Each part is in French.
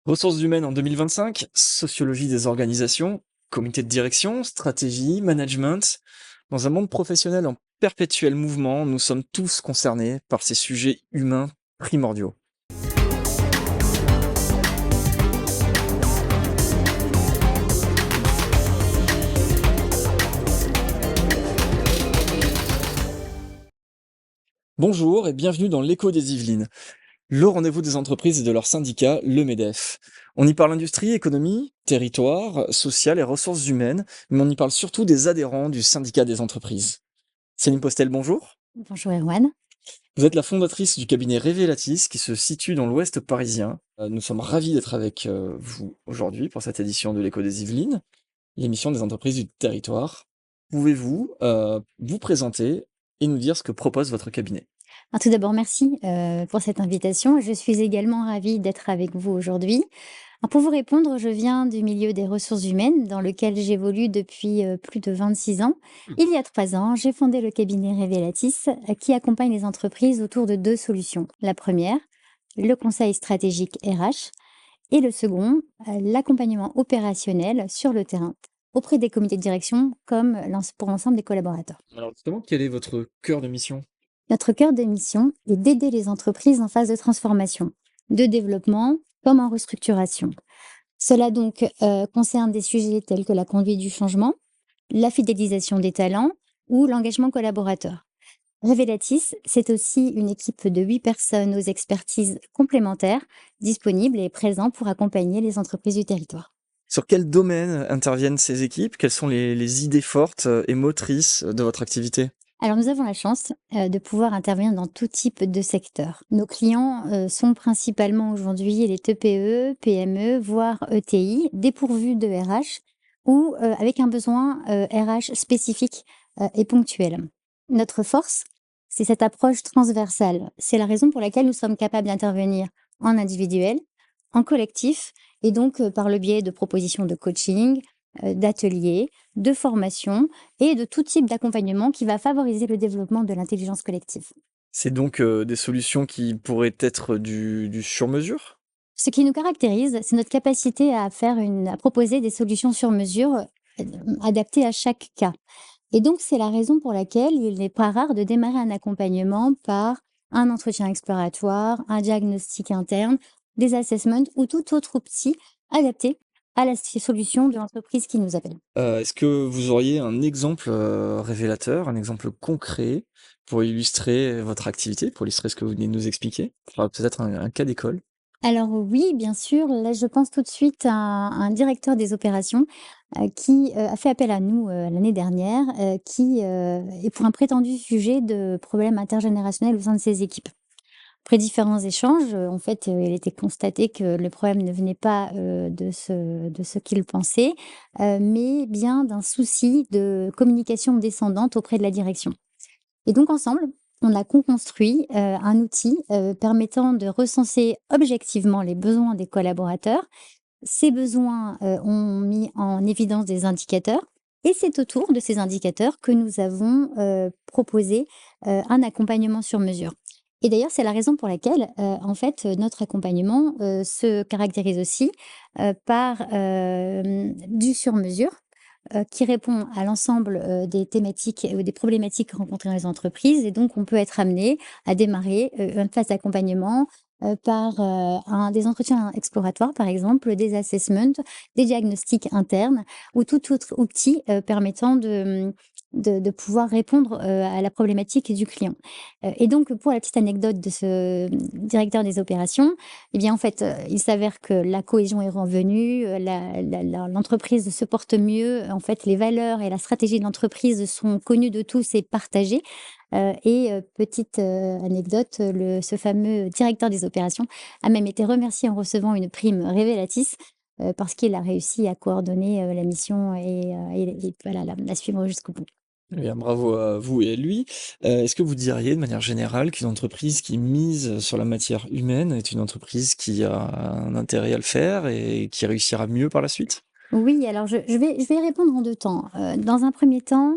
Ressources humaines en 2025, sociologie des organisations, comité de direction, stratégie, management. Dans un monde professionnel en perpétuel mouvement, nous sommes tous concernés par ces sujets humains primordiaux. Bonjour et bienvenue dans l'écho des Yvelines, le rendez-vous des entreprises et de leur syndicat, le MEDEF. On y parle industrie, économie, territoire, social et ressources humaines, mais on y parle surtout des adhérents du syndicat des entreprises. Céline Postel, bonjour. Bonjour Erwan. Vous êtes la fondatrice du cabinet Révélatis qui se situe dans l'ouest parisien. Nous sommes ravis d'être avec vous aujourd'hui pour cette édition de l'Écho des Yvelines, l'émission des entreprises du territoire. Pouvez-vous vous présenter et nous dire ce que propose votre cabinet? Alors tout d'abord, merci pour cette invitation. Je suis également ravie d'être avec vous aujourd'hui. Alors, pour vous répondre, je viens du milieu des ressources humaines dans lequel j'évolue depuis plus de 26 ans. Il y a 3 ans, j'ai fondé le cabinet Révélatis qui accompagne les entreprises autour de 2 solutions. La première, le conseil stratégique RH et le second, l'accompagnement opérationnel sur le terrain auprès des comités de direction comme pour l'ensemble des collaborateurs. Alors justement, quel est votre cœur de mission? Notre cœur de mission est d'aider les entreprises en phase de transformation, de développement comme en restructuration. Cela donc concerne des sujets tels que la conduite du changement, la fidélisation des talents ou l'engagement collaborateur. Revelatis, c'est aussi une équipe de 8 personnes aux expertises complémentaires, disponibles et présents pour accompagner les entreprises du territoire. Sur quel domaine interviennent ces équipes? Quelles sont les idées fortes et motrices de votre activité? Alors, nous avons la chance de pouvoir intervenir dans tout type de secteur. Nos clients sont principalement aujourd'hui les TPE, PME, voire ETI, dépourvus de RH ou avec un besoin RH spécifique et ponctuel. Notre force, c'est cette approche transversale. C'est la raison pour laquelle nous sommes capables d'intervenir en individuel, en collectif, et donc par le biais de propositions de coaching, d'ateliers, de formation et de tout type d'accompagnement qui va favoriser le développement de l'intelligence collective. C'est donc des solutions qui pourraient être du sur-mesure? Ce qui nous caractérise, c'est notre capacité à proposer des solutions sur mesure, adaptées à chaque cas. Et donc, c'est la raison pour laquelle il n'est pas rare de démarrer un accompagnement par un entretien exploratoire, un diagnostic interne, des assessments ou tout autre outil adapté à la solution de l'entreprise qui nous appelle. Est-ce que vous auriez un exemple révélateur, un exemple concret pour illustrer votre activité, pour illustrer ce que vous venez de nous expliquer? Enfin, peut-être un cas d'école? Alors oui, bien sûr, là je pense tout de suite à un directeur des opérations, qui, a fait appel à nous, l'année dernière, qui, est pour un prétendu sujet de problèmes intergénérationnels au sein de ses équipes. Après différents échanges, en fait, il était constaté que le problème ne venait pas, de ce qu'il pensait, mais bien d'un souci de communication descendante auprès de la direction. Et donc ensemble, on a co-construit, un outil, permettant de recenser objectivement les besoins des collaborateurs. Ces besoins, ont mis en évidence des indicateurs et c'est autour de ces indicateurs que nous avons, proposé, un accompagnement sur mesure. Et d'ailleurs, c'est la raison pour laquelle, en fait, notre accompagnement, se caractérise aussi, par, du sur mesure, qui répond à l'ensemble, des thématiques ou des problématiques rencontrées dans les entreprises et donc on peut être amené à démarrer, une phase d'accompagnement, par, des entretiens exploratoires par exemple, des assessments, des diagnostics internes ou tout autre outil, permettant de pouvoir répondre, à la problématique du client. Et donc pour la petite anecdote de ce directeur des opérations, eh bien en fait, il s'avère que la cohésion est revenue, l'entreprise se porte mieux. En fait, les valeurs et la stratégie de l'entreprise sont connues de tous et partagées. Petite, anecdote, ce fameux directeur des opérations a même été remercié en recevant une prime Révélatis, parce qu'il a réussi à coordonner, la mission et voilà, la suivre jusqu'au bout. Eh bien, bravo à vous et à lui. Est-ce que vous diriez de manière générale qu'une entreprise qui mise sur la matière humaine est une entreprise qui a un intérêt à le faire et qui réussira mieux par la suite? Oui, alors je vais y répondre en 2 temps. Dans un premier temps,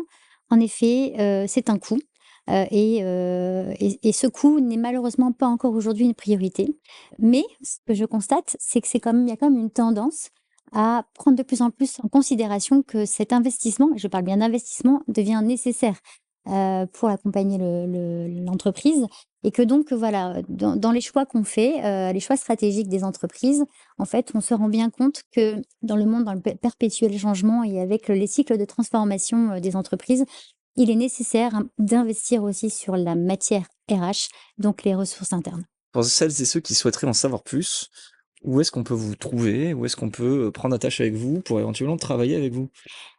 en effet, c'est un coût. et ce coût n'est malheureusement pas encore aujourd'hui une priorité. Mais ce que je constate, c'est que il y a quand même une tendance à prendre de plus en plus en considération que cet investissement, je parle bien d'investissement, devient nécessaire, pour accompagner l'entreprise et que donc, voilà, dans les choix qu'on fait, les choix stratégiques des entreprises, en fait, on se rend bien compte que dans le monde, dans le perpétuel changement et avec les cycles de transformation, des entreprises, il est nécessaire, hein, d'investir aussi sur la matière RH, donc les ressources internes. Pour celles et ceux qui souhaiteraient en savoir plus, où est-ce qu'on peut vous trouver? Où est-ce qu'on peut, prendre attache avec vous pour éventuellement travailler avec vous?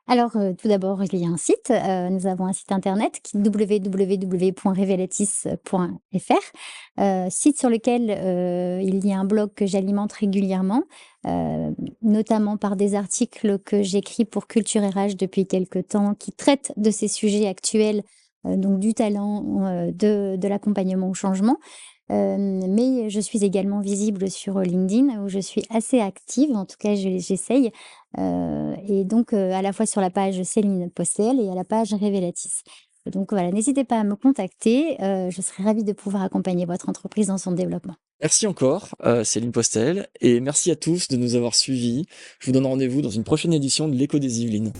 Alors, tout d'abord, il y a un site, nous avons un site internet qui www.revelatis.fr, site sur lequel, il y a un blog que j'alimente régulièrement, notamment par des articles que j'écris pour Culture RH depuis quelque temps, qui traitent de ces sujets actuels, donc du talent, de l'accompagnement au changement. Mais je suis également visible sur LinkedIn où je suis assez active, en tout cas j'essaye, et donc à la fois sur la page Céline Postel et à la page Révélatis. Donc voilà, n'hésitez pas à me contacter, je serai ravie de pouvoir accompagner votre entreprise dans son développement. Merci encore, Céline Postel, et merci à tous de nous avoir suivis. Je vous donne rendez-vous dans une prochaine édition de l'Écho des Yvelines.